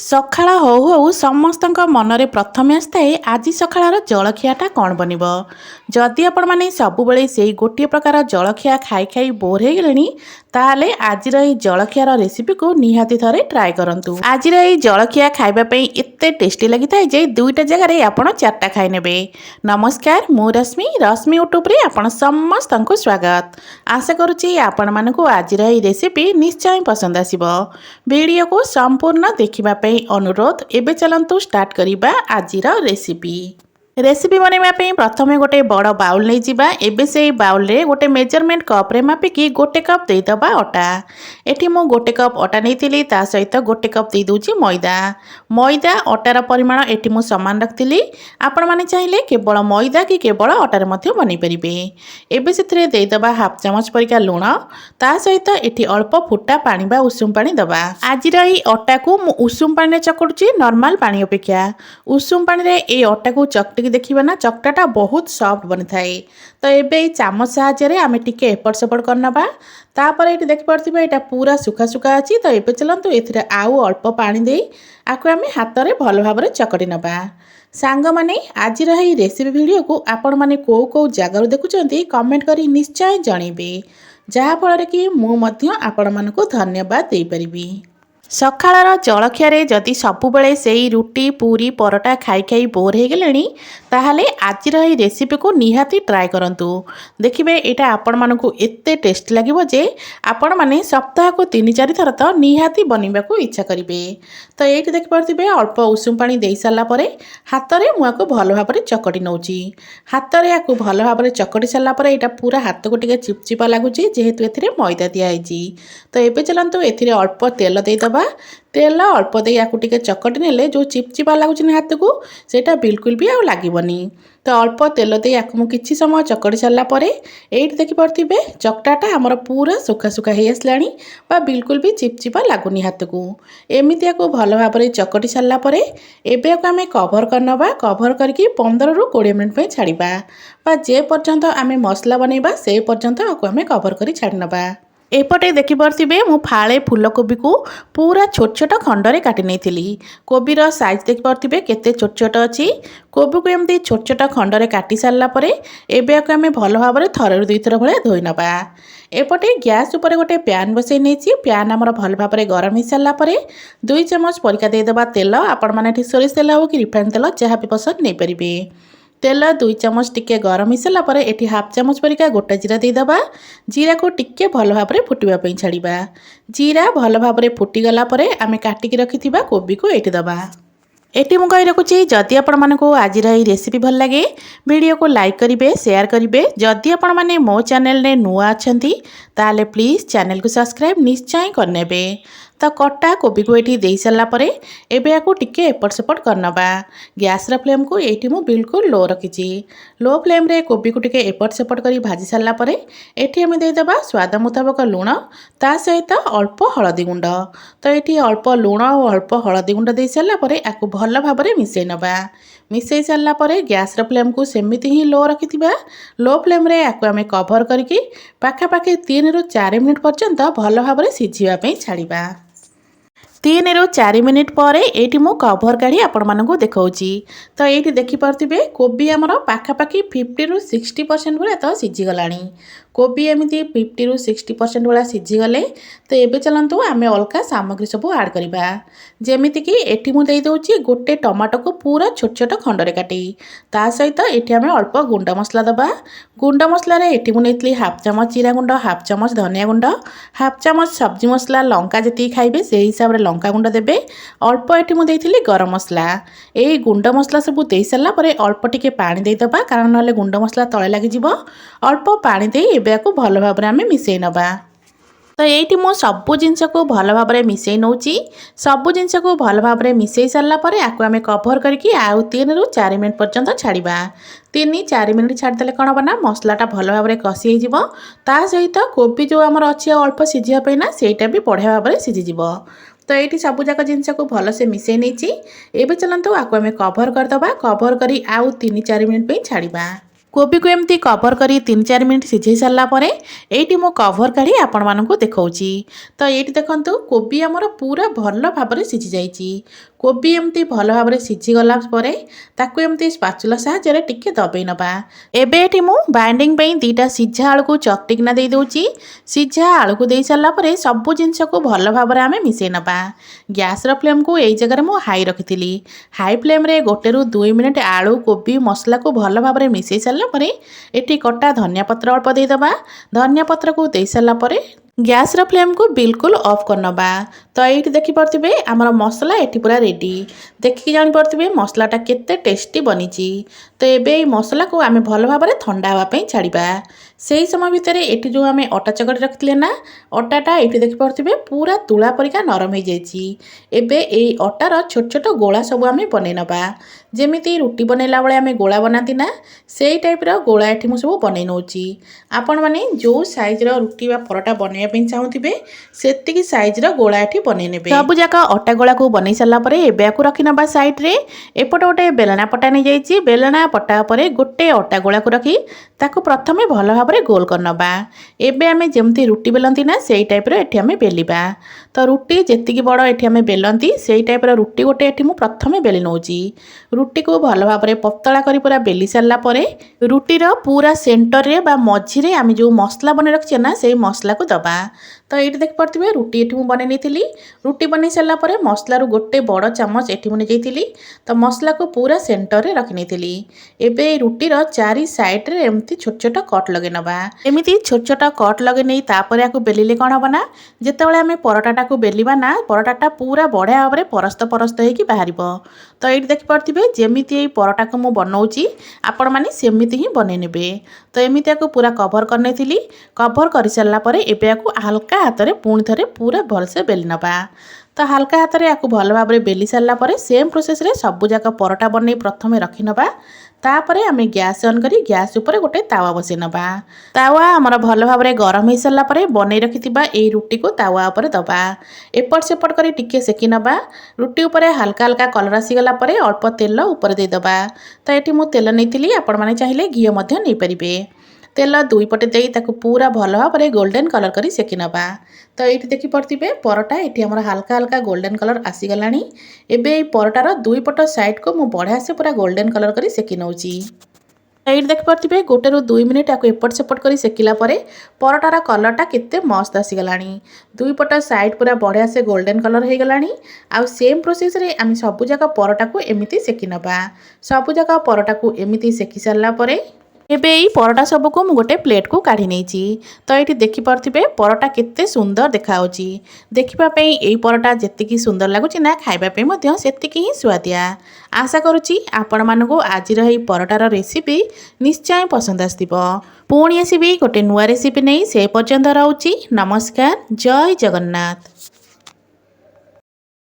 ସକାଳ ହଉ ହଉ ସମସ୍ତଙ୍କ ମନରେ ପ୍ରଥମେ ଆସିଥାଏ ଆଜି ସକାଳର ଜଳଖିଆଟା କ'ଣ ବନିବ। ଯଦି ଆପଣମାନେ ସବୁବେଳେ ସେଇ ଗୋଟିଏ ପ୍ରକାର ଜଳଖିଆ ଖାଇ ଖାଇ ବୋର୍ ହେଇଗଲେଣି ତାହେଲେ ଆଜିର ଏହି ଜଳଖିଆର ରେସିପିକୁ ନିହାତି ଥରେ ଟ୍ରାଏ କରନ୍ତୁ। ଆଜିର ଏହି ଜଳଖିଆ ଖାଇବା ପାଇଁ ଏତେ ଟେଷ୍ଟି ଲାଗିଥାଏ ଯେ ଦୁଇଟା ଜାଗାରେ ଆପଣ ଚାରିଟା ଖାଇନେବେ। ନମସ୍କାର, ମୁଁ ରଶ୍ମି ୟୁଟ୍ୟୁବରେ ଆପଣ ସମସ୍ତଙ୍କୁ ସ୍ୱାଗତ। ଆଶା କରୁଛି ଆପଣମାନଙ୍କୁ ଆଜିର ଏହି ରେସିପି ନିଶ୍ଚୟ ପସନ୍ଦ ଆସିବ। ଭିଡ଼ିଓକୁ ସମ୍ପୂର୍ଣ୍ଣ ଦେଖିବା ପାଇଁ ଅନୁରୋଧ। ଏବେ ଚାଲନ୍ତୁ ଷ୍ଟାର୍ଟ କରିବା ଆଜିର ରେସିପି। ବନାଇବା ପାଇଁ ପ୍ରଥମେ ଗୋଟେ ବଡ଼ ବାଉଲ୍ ନେଇଯିବା। ଏବେ ସେଇ ବାଉଲ୍ରେ ଗୋଟେ ମେଜରମେଣ୍ଟ କପ୍ରେ ମାପିକି ଗୋଟେ କପ୍ ଦେଇଦେବା ଅଟା। ଏଠି ମୁଁ ଗୋଟେ କପ୍ ଅଟା ନେଇଥିଲି, ତା ସହିତ ଗୋଟେ କପ୍ ଦେଇଦେଉଛି ମଇଦା ଅଟାର ପରିମାଣ ଏଠି ମୁଁ ସମାନ ରଖିଥିଲି। ଆପଣମାନେ ଚାହିଁଲେ କେବଳ ମଇଦା କି କେବଳ ଅଟାରେ ମଧ୍ୟ ବନେଇ ପାରିବେ। ଏବେ ସେଥିରେ ଦେଇଦେବା ହାଫ୍ ଚାମଚ ପରିକା ଲୁଣ, ତା ସହିତ ଏଠି ଅଳ୍ପ ଫୁଟା ପାଣି ବା ଉଷୁମ ପାଣି ଦେବା। ଆଜିର ଏହି ଅଟାକୁ ମୁଁ ଉଷୁମ ପାଣିରେ ଚକଟୁଛି ନର୍ମାଲ ପାଣି ଅପେକ୍ଷା। ଉଷୁମ ପାଣିରେ এই ଅଟାକୁ ଚକଟିକି ଦେଖିବା ନା ଚକଟାଟା ବହୁତ ସଫ୍ଟ ବନିଥାଏ। ତ ଏବେ এই ଚାମଚ ସାହାଯ୍ୟରେ ଆମେ ଟିକେ ଏପଟ ସେପଟ କରିନେବା। ତାପରେ ଏଠି ଦେଖିପାରୁଥିବେ ଏଇଟା ପୁରା ସୁଖା ସୁଖା ଅଛି। ତ ଏବେ ଚାଲନ୍ତୁ ଏଥିରେ ଆଉ ଅଳ୍ପ ପାଣି ଦେଇ ଆକୁ ଆମେ ହାତରେ ଭଲ ଭାବରେ ଚକଟି ନେବା। ସାଙ୍ଗମାନେ ଆଜିର ଏହି ରେସିପି ଭିଡ଼ିଓକୁ ଆପଣମାନେ କେଉଁ ଜାଗାରୁ ଦେଖୁଛନ୍ତି କମେଣ୍ଟ କରି ନିଶ୍ଚୟ ଜଣାଇବେ, ଯାହାଫଳରେ କି ମୁଁ ମଧ୍ୟ ଆପଣମାନଙ୍କୁ ଧନ୍ୟବାଦ ଦେଇପାରିବି। ସକାଳର ଜଳଖିଆରେ ଯଦି ସବୁବେଳେ ସେଇ ରୁଟି ପୁରୀ ପରଟା ଖାଇ ଖାଇ ବୋର୍ ହେଇଗଲେଣି ତାହେଲେ ଆଜିର ଏହି ରେସିପିକୁ ନିହାତି ଟ୍ରାଏ କରନ୍ତୁ। ଦେଖିବେ ଏଇଟା ଆପଣମାନଙ୍କୁ ଏତେ ଟେଷ୍ଟି ଲାଗିବ ଯେ ଆପଣମାନେ ସପ୍ତାହକୁ 3-4 ଥର ତ ନିହାତି ବନେଇବାକୁ ଇଚ୍ଛା କରିବେ। ତ ଏଇଠି ଦେଖିପାରୁଥିବେ ଅଳ୍ପ ଉଷୁମ ପାଣି ଦେଇ ସାରିଲା ପରେ ହାତରେ ମୁଁ ଆକୁ ଭଲ ଭାବରେ ଚକଟି ନେଉଛି। ହାତରେ ଆକୁ ଭଲ ଭାବରେ ଚକଟି ସାରିଲା ପରେ ଏଇଟା ପୁରା ହାତକୁ ଟିକେ ଚିପଚିପା ଲାଗୁଛି ଯେହେତୁ ଏଥିରେ ମଇଦା ଦିଆହେଇଛି। ତ ଏବେ ଚାଲନ୍ତୁ ଏଥିରେ ଅଳ୍ପ ତେଲ ଦେଇଦେବା। ତେଲ ଅଳ୍ପ ଦେଇ ଆକୁ ଟିକେ ଚକଟି ନେଲେ ଯେଉଁ ଚିପଚିପା ଲାଗୁଛି ନା ହାତକୁ ସେଇଟା ବିଲକୁଲ ବି ଆଉ ଲାଗିବନି। ତ ଅଳ୍ପ ତେଲ ଦେଇ ଆକୁ ମୁଁ କିଛି ସମୟ ଚକଟି ସାରିଲା ପରେ ଏଇଠି ଦେଖିପାରୁଥିବେ ଚକଟାଟା ଆମର ପୁରା ସୁଖା ସୁଖା ହେଇ ଆସିଲାଣି ବା ବିଲକୁଲ ବି ଚିପଚିପା ଲାଗୁନି ହାତକୁ। ଏମିତି ଆକୁ ଭଲ ଭାବରେ ଚକଟି ସାରିଲା ପରେ ଏବେ ଆକୁ ଆମେ କଭର କରିନେବା। କଭର କରିକି 15ରୁ 20 ମିନିଟ୍ ପାଇଁ ଛାଡ଼ିବା ବା ଯେ ପର୍ଯ୍ୟନ୍ତ ଆମେ ମସଲା ବନେଇବା ସେ ପର୍ଯ୍ୟନ୍ତ ଆକୁ ଆମେ କଭର କରି ଛାଡ଼ି ନେବା। ଏପଟେ ଦେଖିପାରୁଥିବେ ମୁଁ ଫାଳେ ଫୁଲକୋବିକୁ ପୁରା ଛୋଟ ଛୋଟ ଖଣ୍ଡରେ କାଟି ନେଇଥିଲି। କୋବିର ସାଇଜ୍ ଦେଖିପାରୁଥିବେ କେତେ ଛୋଟ ଛୋଟ ଅଛି। କୋବିକୁ ଏମିତି ଛୋଟ ଛୋଟ ଖଣ୍ଡରେ କାଟି ସାରିଲା ପରେ ଏବେ ଆକୁ ଆମେ ଭଲ ଭାବରେ ଥରରୁ 2 ଥର ଭଳିଆ ଧୋଇ ନେବା। ଏପଟେ ଗ୍ୟାସ୍ ଉପରେ ଗୋଟେ ପ୍ୟାନ୍ ବସାଇ ନେଇଛି। ପ୍ୟାନ୍ ଆମର ଭଲ ଭାବରେ ଗରମ ହେଇସାରିଲା ପରେ 2 ଚାମଚ ପରିକା ଦେଇଦେବା ତେଲ। ଆପଣମାନେ ଏଠି ସୋରିଷ ତେଲ ହେଉ କି ରିଫାଇନ୍ ତେଲ ଯାହା ବି ପସନ୍ଦ ନେଇପାରିବେ। ତେଲ 2 ଚାମଚ ଟିକେ ଗରମ ହେଇସାରିଲା ପରେ ଏଠି ହାଫ୍ ଚାମଚ ପରିକା ଗୋଟା ଜିରା ଦେଇଦେବା। ଜିରାକୁ ଟିକେ ଭଲ ଭାବରେ ଫୁଟିବା ପାଇଁ ଛାଡ଼ିବା। ଜିରା ଭଲ ଭାବରେ ଫୁଟିଗଲା ପରେ ଆମେ କାଟିକି ରଖିଥିବା କୋବିକୁ ଏଇଠି ଦେବା। ଏଠି ମୁଁ କହି ରଖୁଛି ଯଦି ଆପଣମାନଙ୍କୁ ଆଜିର ଏହି ରେସିପି ଭଲ ଲାଗେ ଭିଡ଼ିଓକୁ ଲାଇକ୍ କରିବେ, ସେୟାର କରିବେ। ଯଦି ଆପଣମାନେ ମୋ ଚ୍ୟାନେଲରେ ନୂଆ ଅଛନ୍ତି ତାହେଲେ ପ୍ଲିଜ୍ ଚ୍ୟାନେଲକୁ ସବସ୍କ୍ରାଇବ୍ ନିଶ୍ଚୟ କରିନେବେ। ତ କଟା କୋବିକୁ ଏଠି ଦେଇ ସାରିଲା ପରେ ଏବେ ଆକୁ ଟିକେ ଏପଟ ସେପଟ କରିନେବା। ଗ୍ୟାସ୍ର ଫ୍ଲେମ୍କୁ ଏଇଠି ମୁଁ ବିଲକୁଲ ଲୋ ରଖିଛି। ଲୋ ଫ୍ଲେମ୍ରେ କୋବିକୁ ଟିକେ ଏପଟ ସେପଟ କରି ଭାଜି ସାରିଲା ପରେ ଏଠି ଆମେ ଦେଇଦେବା ସ୍ୱାଦ ମୁତାବକ ଲୁଣ, ତା ସହିତ ଅଳ୍ପ ହଳଦୀ ଗୁଣ୍ଡ। ତ ଏଠି ଅଳ୍ପ ଲୁଣ ଓ ଅଳ୍ପ ହଳଦୀ ଗୁଣ୍ଡ ଦେଇ ସାରିଲା ପରେ ଆକୁ ଭଲ ଭାବରେ ମିଶାଇ ନେବା। ମିଶାଇ ସାରିଲା ପରେ ଗ୍ୟାସ୍ର ଫ୍ଲେମ୍କୁ ସେମିତି ହିଁ ଲୋ ରଖିଥିବା। ଲୋ ଫ୍ଲେମ୍ରେ ଆକୁ ଆମେ କଭର କରିକି ପାଖାପାଖି 3ରୁ 4 ମିନିଟ୍ ପର୍ଯ୍ୟନ୍ତ ଭଲ ଭାବରେ ସିଝିବା ପାଇଁ ଛାଡ଼ିବା। 3ରୁ 4 ମିନିଟ୍ ପରେ ଏଇଠି ମୁଁ କଭର କାଢ଼ି ଆପଣମାନଙ୍କୁ ଦେଖାଉଛି। ତ ଏଇଠି ଦେଖିପାରୁଥିବେ କୋବି ଆମର ପାଖାପାଖି 50ରୁ 60% ଭଳିଆ ତ ସିଝିଗଲାଣି। କୋବି ଏମିତି 50ରୁ 60% ଭଳିଆ ସିଝିଗଲେ ତ ଏବେ ଚାଲନ୍ତୁ ଆମେ ଅଲଗା ସାମଗ୍ରୀ ସବୁ ଆଡ଼୍ କରିବା। ଯେମିତିକି ଏଠି ମୁଁ ଦେଇଦେଉଛି ଗୋଟେ ଟମାଟୋକୁ ପୁରା ଛୋଟ ଛୋଟ ଖଣ୍ଡରେ କାଟି। ତା ସହିତ ଏଠି ଆମେ ଅଳ୍ପ ଗୁଣ୍ଡ ମସଲା ଦେବା। ଗୁଣ୍ଡ ମସଲାରେ ଏଠି ମୁଁ ନେଇଥିଲି ହାଫ୍ ଚାମଚ ଜିରା ଗୁଣ୍ଡ, ହାଫ୍ ଚାମଚ ଧନିଆ ଗୁଣ୍ଡ, ହାଫ୍ ଚାମଚ ସବଜି ମସଲା, ଲଙ୍କା ଯେତିକି ଖାଇବେ ସେହି ହିସାବରେ ଲଙ୍କା ଗୁଣ୍ଡ ଦେବେ। ଅଳ୍ପ ଏଠି ମୁଁ ଦେଇଥିଲି ଗରମ ମସଲା। ଏଇ ଗୁଣ୍ଡ ମସଲା ସବୁ ଦେଇ ସାରିଲା ପରେ ଅଳ୍ପ ଟିକେ ପାଣି ଦେଇଦେବା, କାରଣ ନହେଲେ ଗୁଣ୍ଡ ମସଲା ତଳେ ଲାଗିଯିବ। ଅଳ୍ପ ପାଣି ଦେଇ ଏବେ ଆକୁ ଭଲ ଭାବରେ ଆମେ ମିଶାଇ ନେବା। ତ ଏଇଠି ମୁଁ ସବୁ ଜିନିଷକୁ ଭଲ ଭାବରେ ମିଶାଇ ନେଉଛି। ସବୁ ଜିନିଷକୁ ଭଲ ଭାବରେ ମିଶାଇ ସାରିଲା ପରେ ଆକୁ ଆମେ କଭର କରିକି ଆଉ 3ରୁ 4 ମିନିଟ୍ ପର୍ଯ୍ୟନ୍ତ ଛାଡ଼ିବା। 3-4 ମିନିଟ୍ ଛାଡ଼ିଦେଲେ କ'ଣ ହେବ ନା ମସଲାଟା ଭଲ ଭାବରେ କଷି ହେଇଯିବ। ତା ସହିତ କୋବି ଯେଉଁ ଆମର ଅଛି ଆଉ ଅଳ୍ପ ସିଝିବା ପାଇଁ ନା ସେଇଟା ବି ବଢ଼ିଆ ଭାବରେ ସିଝିଯିବ। ତ ଏଇଠି ସବୁଯାକ ଜିନିଷକୁ ଭଲସେ ମିଶାଇ ନେଇଛି। ଏବେ ଚାଲନ୍ତୁ ଆକୁ ଆମେ କଭର କରିଦେବା। କଭର କରି ଆଉ 3-4 ମିନିଟ୍ ପାଇଁ ଛାଡ଼ିବା। कोबी को एमती कभर करी 3-4 मिनट सिझे सारा पर ये मो कभर काढ़ी आपण मानू देखा। तो ये देखो कोबी आमर पूरा भल भाव सिझी जाइए। कोबी एमती भल भाव सिझीगला ताकू एमती स्पाचुला साहाय्य टिके दबे नवा। एबे एठी मु बाइंडिंग पई 2टा सिझा आलू को चकटिकना दे दउची। सिझा आलू को दे सारा पर सब जिनस को भल भाव आमे मिसई नवा। गैस रो फ्लेम को यही जगह मु हाई रखिथिली। हाई फ्लेम रे 1 ରୁ 2 मिनिट आलू कोबी मसला को भल भाव मिसई सारा पर एठी कटा धनिया पत्र अल्प दे दबा। धनिया पत्र को दे सारा पर गैस रो फ्लेम को बिल्कुल ऑफ करनबा। तो ये देखी पारे आमर मसला ये पूरा रेडी। देखिए जापे मसलाटा केते टेस्टी बनी। तो ये मसला को आम भल भाव ठंडा हाँवाई छाड़ा। से ही समय भितर ये जो आम अटा चकटी रखी ना अटाटा ये देखिपे पूरा तुला परिका नरम हो जाए। अटार छोट छोट गोला सब आम बन नवा। जमी रुटी बनैला बेले आम गोला बनाती ना से टाइप्र गोला ये मुझे सब बन नौ। आपण मैंने जो साइज्र रुटी परोटा बनवाई चाहूथे से साइज्र गोला ये बनने सब जाक अटा गोला को बन सारापर एवं रखी नवा साइड्रे। एपट गोटे बेलना पटा नहीं जाइए। बेलना पटा पर गोटे अटा गोला को रखी ताकू प्रथम भल भाव गोल करनबा। एबे आमे जेमती रुटी बेलंती ना सेई टाइप रो एठी आमे बेलिबा। तो रुटी जेतिकी बड़ एठी आमे बेलंती सेई टाइप रो रुटी गोटे एठी मु प्रथमे बेली नौची। रुटी को भल भाव पतला करी पूरा बेली सारला परे रुटीर पूरा सेंटर रे बा मझी रे आमे जो मसला बने रखछे ना सेई मसला को दबा। तो ये देख पारे रुटी ये बन नहीं। रुटी बन सारा पर मसलार गोटे बड़ चामच ये मुझे जाइली। तो मसला को पूरा सेंटर रे रखी नहीं। एवं रुटीर 4 साइड्रे एमती छोट छोट कट लगे नवा। एमती छोट छोट कट लगे नहीं तापर या बेलिले कौन हम ना जिते आम परोटा को बेलिबा ना परोटा पूरा बढ़िया भाव में परस्त परस्त होगी बाहर। तो ये देखिपे जमी परोटा को मुझे बनाऊँगी आपण मैंने सेमती ही बन ने। तो एमती पूरा कभर कर कभर कर सारापर एवं हल्का हाथ में पुणी थे पूरा भलसे बेली नवा। तो हल्का हाथ में आपको भल भाव में बेली सारापर सेम प्रोसेस रे सबूक परोटा बन प्रथम रखी नवा। तापर आम गैस ऑन करी गैस उपर गोटे तावा बसई नवा। तावा आमर भल भाव में गरम हो सारापर बन रखि ये रुटी को तावा उपर दबा। एपट सेपट कर टिके सेकी नवा। रुटी उपर हल्का हल्का कलर आसीगला अल्प तेल उपर दे दबा। तो ये मुझे तेल नहीं आपण मैंने चाहिए घी नहीं पारे। तेल 2 पटे दे पूरा भल भाव में गोल्डन कलर करी सेकी नवा। तो ये देखिपे परोटा ये आमर हल्का हल्का गोल्डन कलर आसीगला। एवं परोटार 2 पट साइड को मुझे बढ़िया से पूरा गोल्डन कलर करी सेकी नौची। ये देखिपे 1 ରୁ 2 मिनिट आपको एपट सेपट कर सेकिला परोटार कलरटा केते मस्त आसीगला। 2 पट साइड पूरा बढ़िया से गोल्डन कलर हो गला। आउ सेम प्रोसेस रे आम सबूक परोटा को एमती सेकी नवा। सबूक परोटा को एमती सेकी सारापर एबे यही परोटा सबको मु गोटे प्लेट को काढ़ी नहीं। तो ये देखिपे परोटा केते सुंदर देखाऊँगी। देखिपाई यही परोटा जी सुंदर लगुच ना खाइबापी सेतिकी ही सुआदिया। आशा करुच्ची आपण मानू आज परोटार रेसिपी निश्चय पसंद आसथिबो। पुणी आसबि गोटे नुआ रेसिपी नहीं से पर्यंत रहूची। नमस्कार। जय जगन्नाथ।